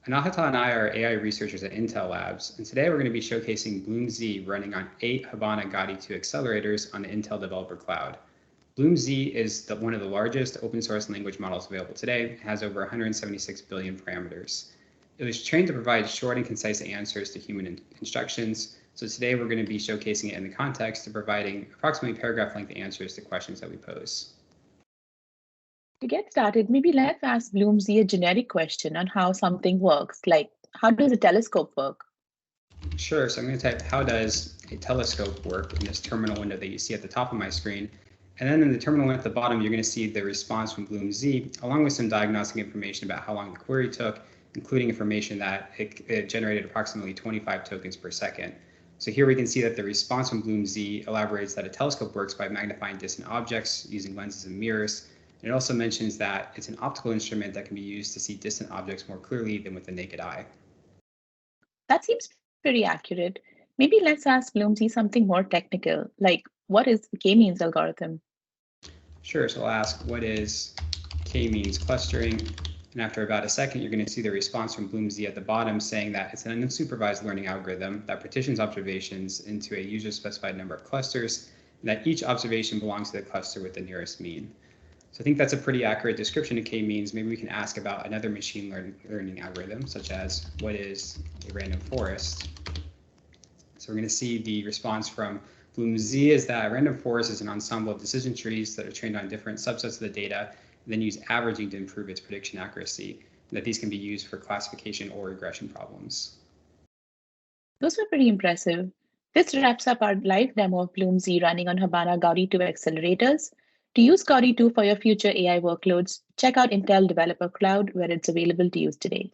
Anahata and I are AI researchers at Intel Labs, and today we're going to be showcasing BLOOMZ running on 8 Habana Gaudi2 accelerators on the Intel Developer Cloud. BLOOMZ is one of the largest open source language models available today. It has over 176 billion parameters. It was trained to provide short and concise answers to human instructions, so today we're going to be showcasing it in the context of providing approximately paragraph-length answers to questions that we pose. To get started, maybe let's ask BLOOMZ a generic question on how something works, like how does a telescope work? Sure, so I'm going to type, how does a telescope work in this terminal window that you see at the top of my screen. And then in the terminal at the bottom, you're going to see the response from BLOOMZ, along with some diagnostic information about how long the query took, including information that it generated approximately 25 tokens per second. So here we can see that the response from BLOOMZ elaborates that a telescope works by magnifying distant objects using lenses and mirrors. And it also mentions that it's an optical instrument that can be used to see distant objects more clearly than with the naked eye. That seems pretty accurate. Maybe let's ask BLOOMZ something more technical, like what is the k-means algorithm? Sure, so I'll ask, what is k-means clustering? And after about a second, you're going to see the response from BLOOMZ at the bottom saying that it's an unsupervised learning algorithm that partitions observations into a user-specified number of clusters, and that each observation belongs to the cluster with the nearest mean. So I think that's a pretty accurate description of k-means. Maybe we can ask about another machine learning algorithm, such as what is a random forest? So we're going to see the response from BLOOMZ is that a random forest is an ensemble of decision trees that are trained on different subsets of the data, and then use averaging to improve its prediction accuracy, and that these can be used for classification or regression problems. Those were pretty impressive. This wraps up our live demo of BLOOMZ running on Habana Gaudi2 accelerators. To use Gaudi2 for your future AI workloads, check out Intel Developer Cloud, where it's available to use today.